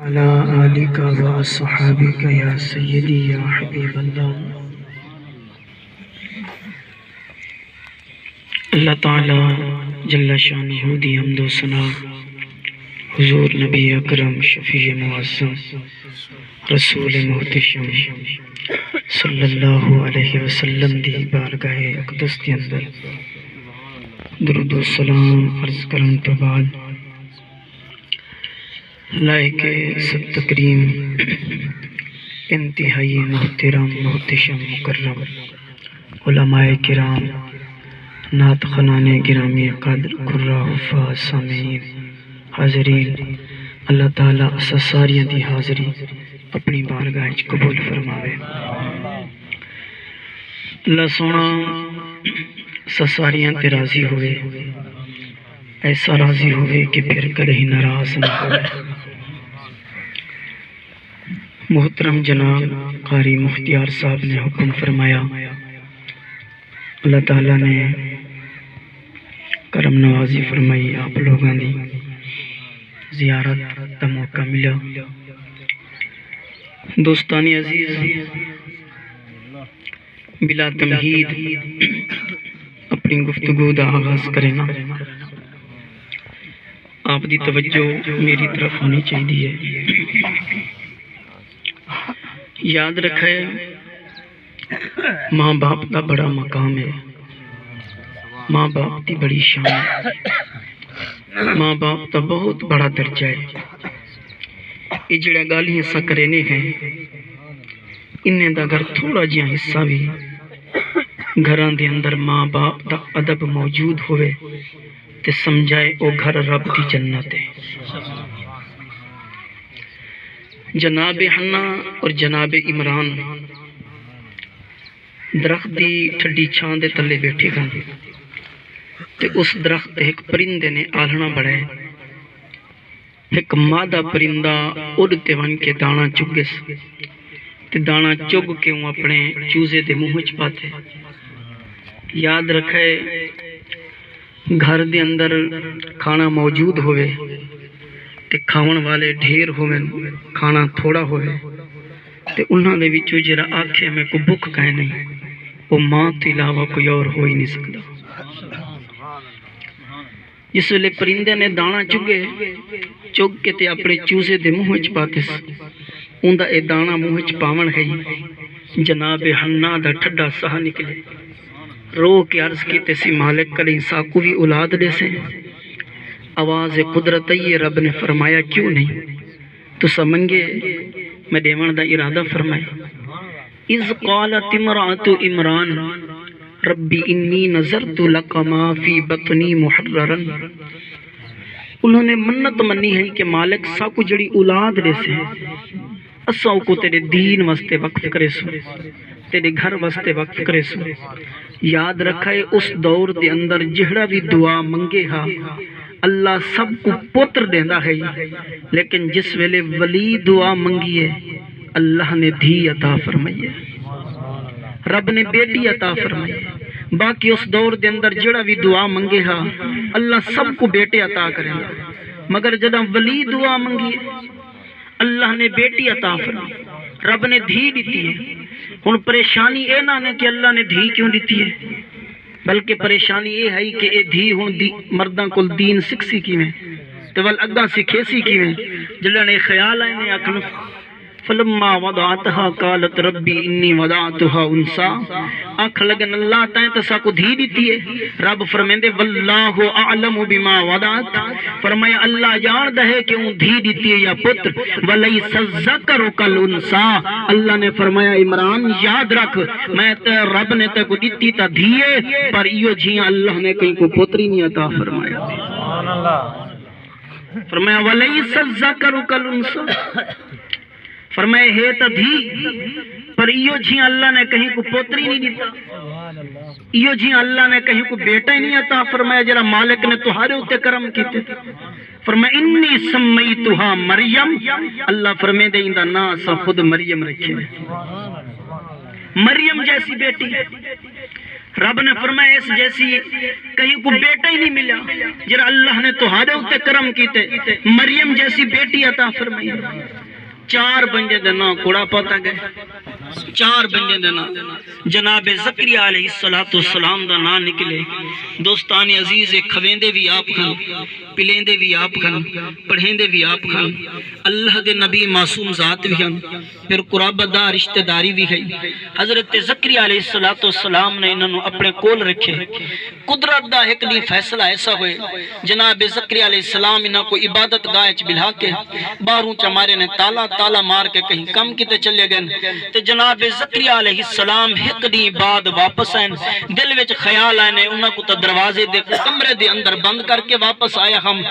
على آلك وصحابك يا سيدي يا حبیب اللہ۔ اللہ تعالی جل شانہ دی حمد و ثنا حضور نبی اکرم شفیع معظم رسول محتشم صلی اللہ علیہ وسلم دی بارگاہ اقدس کے اندر درود و سلام عرض کرن تو بعد لائق سب تکریم انتہائی محترم محتشم مکرم علماء کرام نعت خنان گرامی قدر قرہ حفاظ سامعین حاضرین، اللہ تعالیٰ ساریاں دی حاضری اپنی بارگاہ وچ قبول فرماوے۔ اللہ سونا ساریاں تے راضی ہوئے، ایسا راضی ہوئے کہ پھر کدے ناراض نہ ہوئے۔ محترم جناب قاری مختیار صاحب نے حکم فرمایا، اللہ تعالیٰ نے کرم نوازی فرمائی، آپ لوگوں دی زیارت کا موقع ملا۔ دوستانی عزیز، بلا تمہید اپنی گفتگو دا آغاز کرنا، آپ دی توجہ میری طرف ہونی چاہیے۔ یاد رکھے ماں باپ کا بڑا مقام ہے، ماں باپ کی بڑی شان ہے، ماں باپ کا بہت بڑا درجہ ہے۔ یہ جڑا گالیاں سکرینے ہیں انہیں دا اگر تھوڑا جہاں حصہ بھی گھران دے اندر ماں باپ دا ادب موجود ہوئے تے سمجھائے او گھر رب دی جنت ہے۔ جناب حنا اور جناب عمران درخت دی ٹھڈی چھاں دے تلے بیٹھے گا تے اس درخت ایک پرندے نے آلنا بڑھائے، ایک مادہ پرندہ اڑتے ون کے دانا چگس تے دانا چگ کے وہ اپنے چوزے دے منہ وچ پاتے۔ یاد رکھے گھر دے اندر کھانا موجود ہوئے تے کھاون والے ڈھیر ہوئے، کھانا تھوڑا ہوئے تے انہاں دے وچوں جڑا آکھے میں کو بھوک کہے نہیں، وہ ماں تے علاوہ کوئی اور ہو ہی نہیں سکتا۔ جس ویلے پرندے نے دانا چگے چگ کے تے اپنے چوزے دے منہ وچ پاتے اوندا اے دانا منہ وچ پاون گئی، جناب حنا دا ٹھڈا سہ نکلے، رو کے عرض کیتے سی مالک کدیں ساکو بھی اولاد دے سے؟ آواز قدرت یہ رب نے فرمایا کیوں نہیں، تو سمنگے میں دیوان دا ارادہ فرمائے۔ اذ قالت امرأة عمران ربی انی نظرت لک ما فی بطنی محررا، انہوں نے منت منی ہے کہ مالک ساکو جڑی اولاد دے سے اساں کو تیرے دین واسطے وقف کرے سو، تیرے گھر واسطے وقف کرے سو۔ یاد رکھائے اس دور دے اندر جہڑا بھی دعا منگے ہا اللہ سب کو پتر دیندہ ہے، لیکن جس ویلے ولی دعا منگیے اللہ نے دھی عطا فرمائیے، رب نے بیٹی عطا فرمائیے۔ باقی اس دور دے اندر جڑا بھی دعا منگے ہا اللہ سب کو بیٹے عطا کریں گا، مگر جدہ ولی دعا منگیے اللہ نے بیٹی عطا فرمائی، رب نے دھی دیتی ہے۔ ہن پریشانی اے نہ نے کہ اللہ نے دھی کیوں دیتی ہے، بلکہ پریشانی یہ ہے کہ اے دھی ہوں مرداں کل دین سکسی کی میں تو ول اگاں سکھے سی کی میں جلنے خیال آئے نے اکھن فلما وضعتها قالت ربی انی وضعتها انسا، آنکھ لگن اللہ تائیں تسا کو دھی دیتی ہے۔ رب فرمیندے واللہ اعلم بما وضعت، فرمایا اللہ جاندہ ہے کہ وہ دھی دیتی ہے یا پتر، ولیس الذکر کالانثی، اللہ نے فرمایا عمران یاد رکھ میں رب نے تے کو دیتی تا دھیے پر ایو جھیاں اللہ نے کہیں کو پتری نہیں عطا فرمایا۔ فرمایا ولیس الذکر کالانثی، فرمائے ہے تا دھی پر ایو جھیں اللہ نے کہیں کو پوتری نہیں دیتا، ایو جھیں اللہ نے کہیں کو بیٹا ہی نہیں آتا۔ فرمایا جرا مالک نے تہارے ہوتے کرم کیتے، فرمایا انی سمیتها مریم، اللہ فرمائے دے اندہ نا سا خود مریم رکھے، مریم جیسی بیٹی۔ رب نے فرمایا اس جیسی کہیں کو بیٹا ہی نہیں ملا جرا اللہ نے تو ہادے ہوتے کرم کیتے مریم جیسی بیٹی عطا فرمائی 4 بندے دے نام کوڑا پاتا گئے 4 بندے دے نام جناب زکریا علیہ السلام دا نام نکلے دوستان عزیز کھویندے بھی آپ کھن پلیندے بھی آپ کھن پڑھیندے بھی آپ کھن اللہ دے نبی معصوم ذات بھی ہن پھر قرابت دا رشتہ داری بھی ہے حضرت زکریا علیہ السلام نے انہوں اپنے کول رکھے قدرت دا ایک نہیں فیصلہ ایسا ہوئے جناب زکریا علیہ السلام انہوں کو عبادت گاہ بلھا کے باہروں چمارے نے تالا مار کے کہیں کم کیتے چلے گئے تے جناب زکریا علیہ السلام ایک دن بعد واپس آئیں دل وچ خیال آئے انہوں کو تو دروازے دے کمرے دے اندر بند کر کے واپس آیا ہم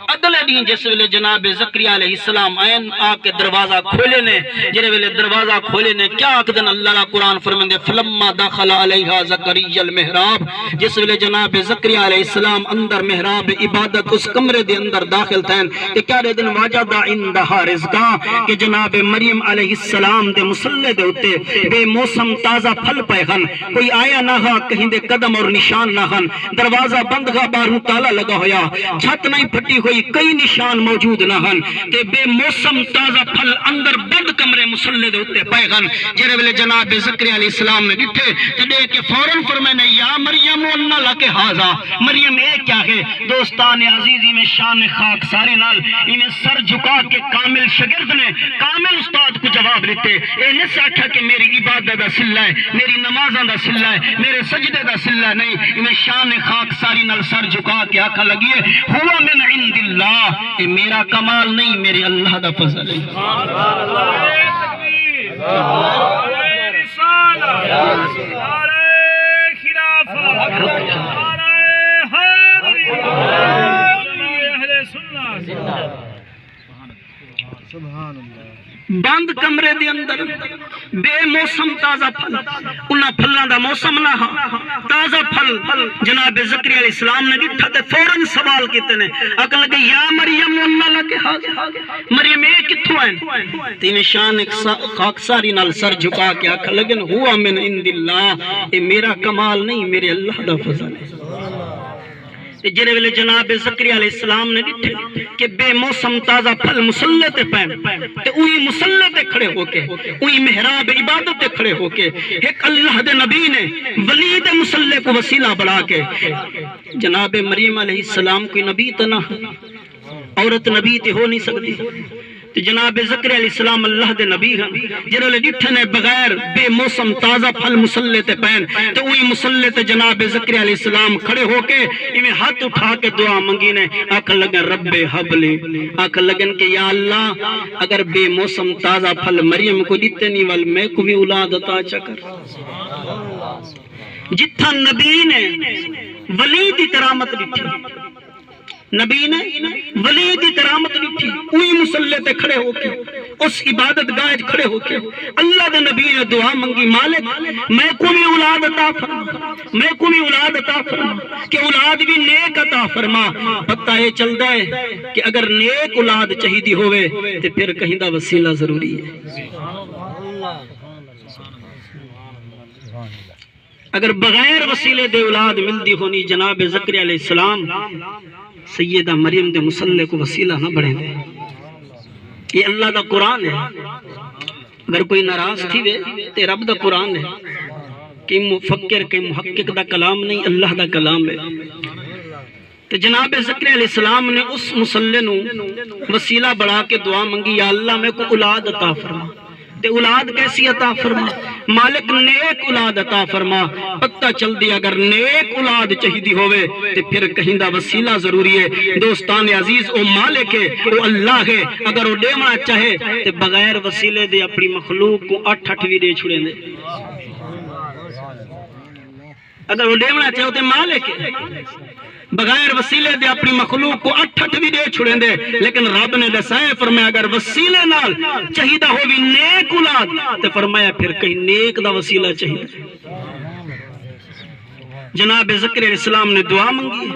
اگلے دن جس ویلے جناب زکریا علیہ السلام آئیں آ کے دروازہ کھولے نے جرے ویلے دروازہ کھولے نے کیا آکدن اللہ قرآن فرمندے فلما داخل علیہا زکریا المحراب جس ویلے جناب زکریا علیہ السلام اندر محراب عبادت اس کمرے دے اندر داخل تھیں کہ کیا دے دن واجدہ اندہا رزقا کہ جناب مریم علیہ السلام دے مسلح دے ہوتے بے موسم تازہ پھل پہ ہن کوئی آیا نہ ہا کہیں دے قدم اور نشان نہ ہن دروازہ بند گا باہروں تالا لگا ہویا چھت نہیں پھٹی ہوئی کئی نشان موجود نہ ہن تے بے موسم تازہ پھل اندر بند کمرے مسلح دے ہوتے پہ ہن جرے ویلے جناب زکریا علیہ السلام نے ڈٹھے تے دے کے فوراً فرمائے یا مریم انہ لکے حاضا مریم اے کیا ہے دوستان عزیزی میں شان خاک سارے نال انہیں سر جھکا کے کامل شگرد نے کامل استاد کو جواب دیتے اے نے ساکھا کہ میری عبادت دا سلہ ہے میری نمازاں دا سلہ ہے میرے سجدے دا سلہ نہیں انہیں شان خاک ساری نال سر جھکا کے آکھا لگیے ہوا من عند اللہ اے میرا کمال نہیں میرے اللہ دا فضل ہے بند کمرے دے اندر بے موسم تازہ پھل انہاں پھلاں دا موسم نہ ہا تازہ پھل جناب زکریا علیہ السلام نے ڈٹھا تے فوراً سوال کیتے نے عقل لگے یا مریم انہ لکے حاضر مریم اے کتھوں ہیں تین شان خاک ساری نال سر جھکا کے آکھا لگن ہوا من عند اللہ اے میرا کمال نہیں میرے اللہ دا فضل ہے جرے ویلے جناب زکریا علیہ السلام نے ڈٹھے کہ بے موسم تازہ پھل مسلح تے پین تے اوہی مسلح تے کھڑے ہو کے اوہی محراب عبادت تے کھڑے ہو کے ایک اللہ دے نبی نے ولید مسلح کو وسیلہ بڑھا کے جناب مریم علیہ السلام کوئی نبی تنا عورت نبی تے ہو نہیں سکتی جناب زکریا علیہ السلام اللہ دے نبی ہیں جنہوں نے ڈٹھنے بغیر بے موسم تازہ پھل مسلح تے پین تو وہی مسلح تے جناب زکریا علیہ السلام کھڑے ہو کے انہیں ہاتھ اٹھا کے دعا منگی نے آکھ لگن رب حبلی آکھ لگن کہ یا اللہ اگر بے موسم تازہ پھل مریم کو دیتے نہیں وال میں کو بھی اولاد عطا چکر جتھا نبی نے ولی دی کرامت ڈٹھی نبی نے ولی دی کرامت ڈٹھی اوہی مسلح تے کھڑے ہو کے اس عبادت گاہ کھڑے ہو کے اللہ دے نبی نے دعا منگی مالک میں کو بھی اولاد عطا فرما میں کو بھی اولاد عطا فرما کہ اولاد بھی نیک عطا فرما پتہ یہ چلتا ہے کہ اگر نیک اولاد چاہیدی ہوئے تے پھر کہیں دا وسیلہ ضروری ہے اگر بغیر وسیلے دے اولاد ملدی ہونی جناب زکریا علیہ السلام سیدہ مریم دے مسلح کو وسیلہ نہ بڑھیں دے یہ اللہ دا قرآن ہے اگر کوئی ناراض تھی وے تے رب دا قرآن ہے کہ مفکر کہ محقق دا کلام نہیں اللہ دا کلام ہے تو جناب زکریا علیہ السلام نے اس مسلح نو وسیلہ بڑھا کے دعا منگی یا اللہ میں کو اولاد عطا فرما تے اولاد کیسی عطا فرما مالک نیک اولاد عطا فرما پتہ چل دی اگر نیک اولاد چاہیدی ہوئے تے پھر کہیں دا وسیلہ ضروری ہے دوستان عزیز او مالک ہے او اللہ ہے اگر وہ دینا چاہے تے بغیر وسیلے دے اپنی مخلوق کو 8 بھی دے چھڑیں دے اگر وہ دینا چاہے تے مالک ہے بغیر وسیلے دے اپنی مخلوق کو 8 بھی دے چھڑیں دے لیکن رب نے دسائے فرمایا اگر وسیلے نال چاہیدہ ہو بھی نیک اولاد تو فرمایا پھر کہیں نیک دا وسیلہ چاہیدہ جناب زکریا علیہ السلام نے دعا منگی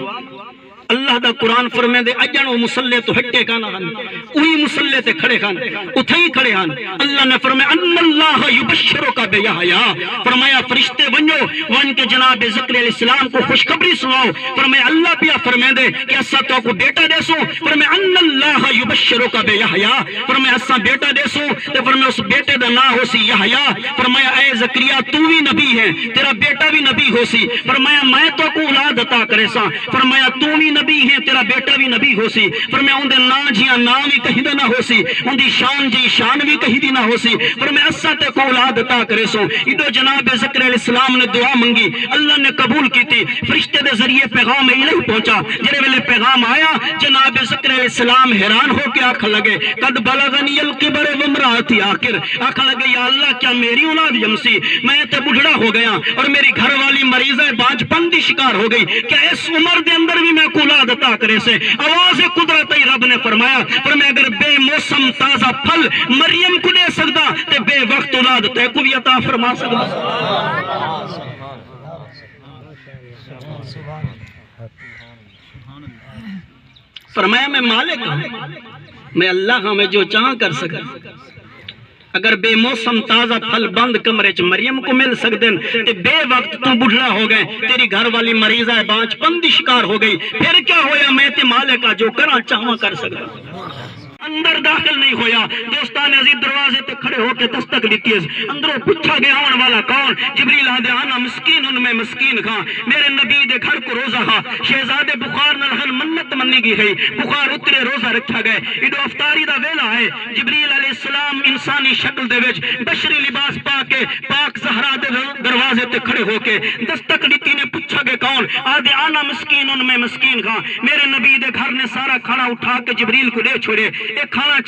اللہ دا قرآن فرمے دے اجن و مسلے تو ہٹے کانا ہن وہی مسلے تے کھڑے ہن اتھے ہی کھڑے ہن اللہ نے فرمایا ان اللہ یبشرک بیحیا فرمایا فرشتے ونجو ون کے جناب ذکر علیہ السلام کو خوشخبری سناؤ فرمایا اللہ پیا فرمے دے کہ اسا تو کو بیٹا دے سو فرمایا ان اللہ یبشرک بیحیا فرمایا اسا بیٹا دے سو تے فرمایا اس بیٹے دا نام ہو سی یحییٰ فرمایا اے زکریا تو بھی نبی ہے تیرا بیٹا بھی نبی ہو سی فرمایا میں تو کو اولاد عطا کرے سا فرمایا تو بھی نبی ہے تیرا بیٹا بھی نبی ہو سی فرمایا ان دے نام جیاں نام بھی کہیں دے نہ ہو سی ان دی شان جی شان بھی کہیں دی نہ ہو سی فرمایا اسا تے کو اولاد عطا کرے سو ادو جناب ذکر علیہ السلام نے دعا منگی اللہ نے قبول کی تھی فرشتے دے ذریعے پیغام الہی پہنچا جڑے ویلے پیغام آیا جناب ذکر علیہ السلام حیران ہو کے آکھ لگے قد بلغنی الکبر وامرأتی آخر آکھ لگے یا اللہ کیا میری اولاد یمسی میں تے بڑھڑا ہو گیا اور میری گھر والی مریضہ باج پندی شکار ہو گئی کیا اس عمر دے اندر بھی میں کو اولاد عطا کرے سے آواز قدرت رب نے فرمایا اگر بے موسم تازہ پھل مریم کو دے سکتا تے بے وقت اولاد تے کو بھی عطا فرما سکتا فرمایا میں مالک ہوں میں اللہ ہوں میں جو چاہاں کر سکتا اگر بے موسم تازہ پھل بند کمرے چ مریم کو مل سکدن تے بے وقت تو بڑھڑا ہو گئے تیری گھر والی مریضہ بانچ پندی شکار ہو گئی پھر کیا ہویا میں تے مالکہ جو کرا چاہاں کر سکتا اندر داخل نہیں ہویا دوستان عزیز دروازے تے کھڑے ہو کے دستک دیتی ہے اندروں پوچھا گیا آن والا کون جبریل آدھے آنا مسکین ان میں مسکین کھاں میرے نبی دے گھر کو روزہ کھا شہزادے بخار نلغن منت منی کی گئی بخار اترے روزہ رکھا گئے ادو افطاری دا ویلا ہے جبریل علیہ السلام انسانی شکل دے وچ بشری لباس پا کے پاک زہرا دے دروازے تے کھڑے ہو کے دستک دیتی نے پوچھا گیا کون آدھے آنا مسکین ان میں مسکین کھاں میرے نبی دے گھر نے سارا کھانا اٹھا کے جبریل کو دے چھوڑے ایک کھانا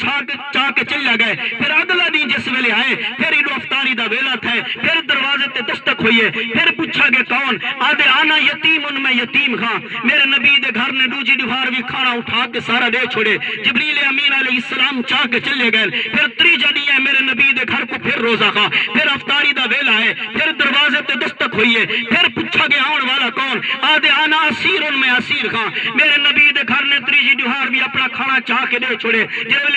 چاہ کے چلیا گئے پھر اگلا دن جس ویلے آئے پھر ادو افطاری دا ویلا تھا پھر دروازے تے دستک ہوئیے پھر پوچھا گئے کون آدھے آنا یتیم ان میں یتیم کھاں میرے نبی دے گھر نے دوجی دیوار بھی کھانا اٹھا کے سارا دے چھوڑے جبریل امین علیہ السلام چاہ کے چلے گئے پھر تریجا دن ہے میرے نبی دے گھر کو پھر روزہ کھا پھر افطاری دا ویلا ہے پھر دروازے تے دستک ہوئیے پھر پوچھا گیا آن والا کون آدھے آنا اسیر ان میں اسیر کھاں میرے نبی دے گھر نے تریجی دیوار بھی اپنا کھانا چاہ کے دے چھوڑے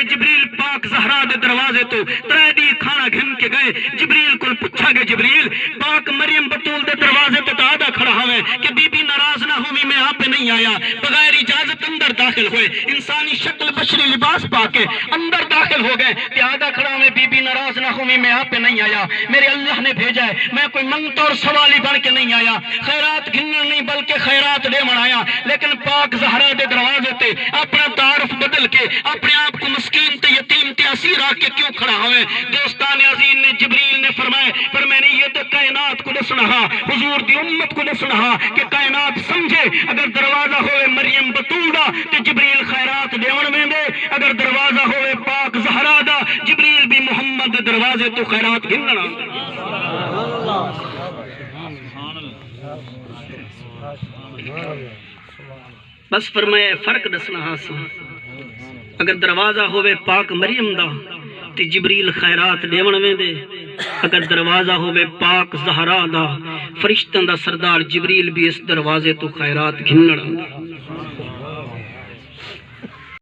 جبریل پاک زہرا دے دروازے تو ترائیدی کھانا گھن کے گئے جبریل کو پوچھا گئے جبریل پاک مریم بطول دے دروازے تو آدھا کھڑا ہوئے کہ بی بی ناراض نہ ہوئی میں آپ پہ نہیں آیا بغیر اجازت اندر داخل ہوئے انسانی شکل بشری لباس پا کے اندر داخل ہو گئے کہ آدھا کھڑا ہوئے بی بی ناراض نہ ہوئی میں آپ پہ نہیں آیا میرے اللہ نے بھیجا ہے میں کوئی منگتا اور سوالی بن کے نہیں آیا خیرات گھننا نہیں بلکہ خیرات دے من آیا لیکن پاک زہرا دے دروازے تے اپنا تعارف بدل کے اپنے آپ کو مسکین تے یتیم تے اسیر آ کے کیوں کھڑا ہوئے دوستان عزیز نے جبریل نے فرمائے پر میں نے یہ تو کائنات کو دسنا حضور دی امت کو دسنا کہ کائنات سمجھے اگر دروازہ ہوئے مریم بطول دا تے جبریل خیرات دیون میں دے اگر دروازہ ہوئے پاک زہرا دا جبریل بھی محمد دروازے تو خیرات گھننا بس فرمائے فرق دسنا حاصل اگر دروازہ ہوئے پاک مریم دا تے جبریل خیرات دیون میں دے اگر دروازہ ہوئے پاک زہرا دا فرشتوں دا سردار جبریل بھی اس دروازے تو خیرات گھننا